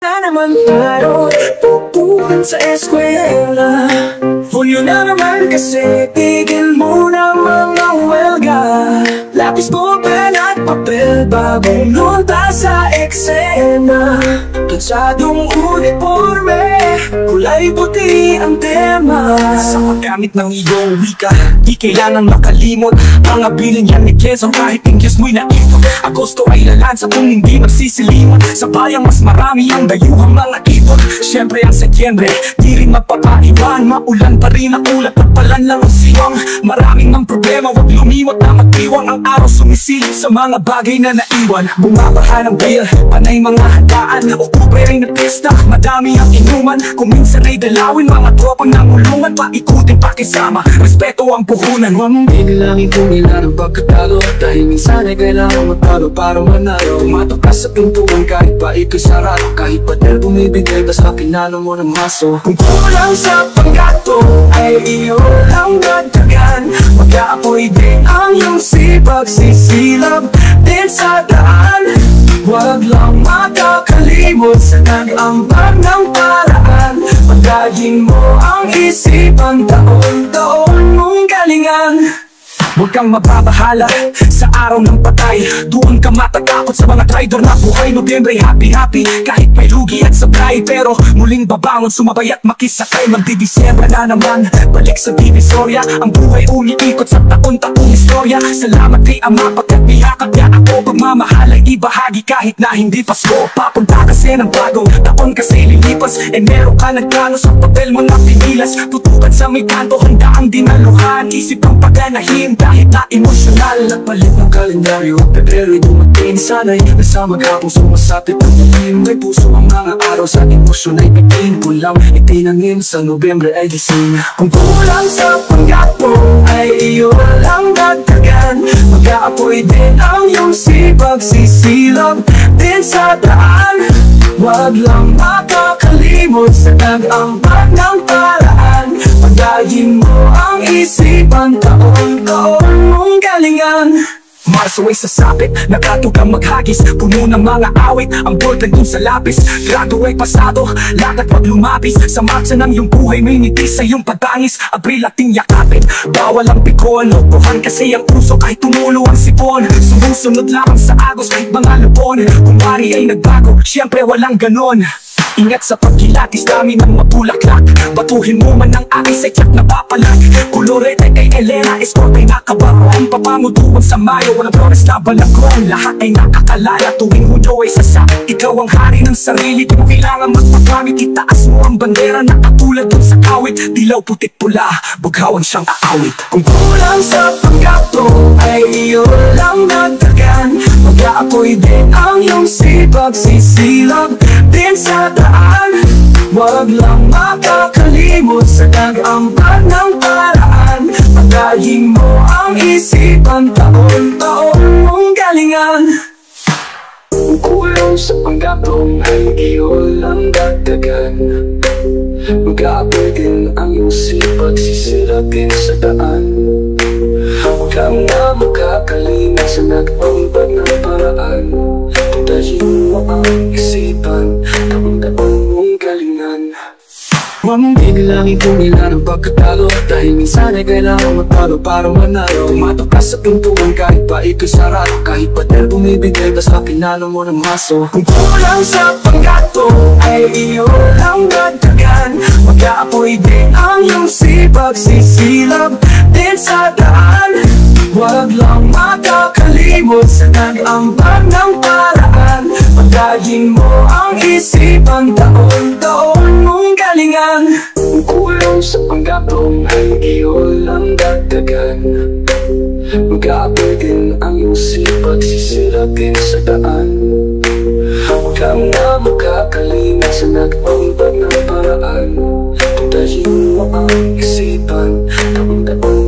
Na naman tayo tutukan sa eskwela. Hulyo na naman kasi tigil muna mga welga. Lapis, ballpen at papel bagong nota sa eksena. Tansadong uniforme, kulay puti ang tema. Sa paggamit ng iyong wika, di kailangan makalimot mga bilin yan ni Quezon. Kahit English mo'y naipon, Agosto ay lalansa kung hindi magsisilimon. Sa bayang mas marami ang dayuhang mga ibon. Siyempre ang Setyembre, di rin magpapaiwan. Maulan pa rin ang ulat at palan lang ang siwang. Maraming ang problema, wag lumimot na magdiwang. Ang araw sumisilip sa mga bagay na naiwan. Bumabaha ng beer, panay mga handaan. Oktubre ay nagpista, madami ang inuman. Kung minsan ay dalawin, mga tropang nangulungan. Paikutin pakisama, respeto ang puhunan. Huwag mong biglang itumila ng pagkatalo, dahil minsan ay kailangan matalo para manalo. Tumatok ka sa pintuan kahit pa ito'y sarado. Kahit pader bumibigay, basta pinalo mo ng maso. Kung kulang sa panggato, ay iyo lang dagdagan. Mag-aapoy din ang iyong sipag, sisilab din sa daan. Huwag lang makakalimot sa nag-ambag ng paraan. Pagdahin mo ang isipan, taon-taon mong galingan. Huwag kang mababahala sa araw ng patay. Doon ka matatakot sa mga traidor na buhay. Nobyembre, happy kahit may lugi at sabay. Pero muling babangon, sumabay at makisakay. Magdi-Disyembre na naman, balik sa Divisoria. Ang buhay umiikot sa taon-taong istorya. Salamat kay Ama pagkat bihakap niya ako. Pagmamahal ay ibahagi kahit na hindi Pasko. Papunta kasi ng bagong taon kasi lilipas. Enero ka nagplano sa papel mo na pinilas. Tutukan sa may kanto, handa ang dinaluhan. Isip ang pagganahin kahit na emosyonal. Nagpalit ng kalendaryo, Pebrero dumating. Sana'y nasa maghapong sumasapit ang dilim. May puso ang mga araw sa emosyon ay bitin. Kulang itinangin sa Nobyembre ay gising. Kung kulang sa panggatong ay iyo lang dagdagan. Mag-aapoy din ang iyong sipag, sisilab din sa daan. Huwag lang makakalimot sa nag-ambag ng paraan. Pagdahin mo ang isipan, taon-taon mong galingan. Marso ay sasapit, nakatugang maghagis. Puno ng mga awit, ang ballpen dun sa lapis. Grado ay pasado, lagat wag lumapis. Sa marcha ng iyong buhay, may ngiti sa iyong pagdangis. Abril ating yakapin, bawal ang pikon. Lokohan kasi ang puso kahit tumulo ang sipon. Sumusunod lamang sa agos kahit mga lupon. Kung pari ay nagbago, syempre walang ganon. Ingat sa pagkilatis namin ng mabulaklak. Batuhin mo man ang akis ay tiyak na papalag. Kolorete kay Elena, escort ay nakabaro. Ang papangutuan sa Mayo, walang flores na balakon. Lahat ay nakakalala, tuwing Hunyo ay sasakit. Ikaw ang hari ng sarili, di mo kailangan magpagamit. Itaas mo ang bandera na katulad dun sa kawit. Dilaw, putit, pula, bughawan siyang aawit. Kung kulang sa panggato, ay iyo lang dagdagan. Mag-aapoy din ang iyong sipag, sisilab din sa daan. Huwag lang makakalimot sa nag-ambag ng paraan. Pagdahin mo ang isipan, taon-taon mong galingan. Kung kulang sa panggatong ay iyo lang dagdagan. Mag-aapoy din ang iyong sipag, sisilab din sa daan. Huwag lang na makakalimot sa nag-ambag ng paraan. Pagdahin mo ang isipan, taon-taon mong galingan. Huwag mong biglang itumila ng pagkatalo, dahil minsan ay kailangan matalo para manalo. Tumatok ka sa pintuan kahit pa ito'y sarado. Kahit pader bumibigay, basta pinalo mo ng maso. Kung kulang sa panggato, ay iyo lang dagdagan. Mag-aapoy din ang iyong sipag, sisilab din sa daan. Huwag lang makakalimot sa nag-ambag ng paraan. Pagdahin mo ang isipan, taon-taon mong galingan. Kung kulang sa panggatong ay iyo lang dagdagan. Mag-aapoy din ang iyong sipag, sisilab din sa daan. Huwag kang na makakalimot sa nag-ambag ng paraan. Pagdahin mo ang isipan, taon-taon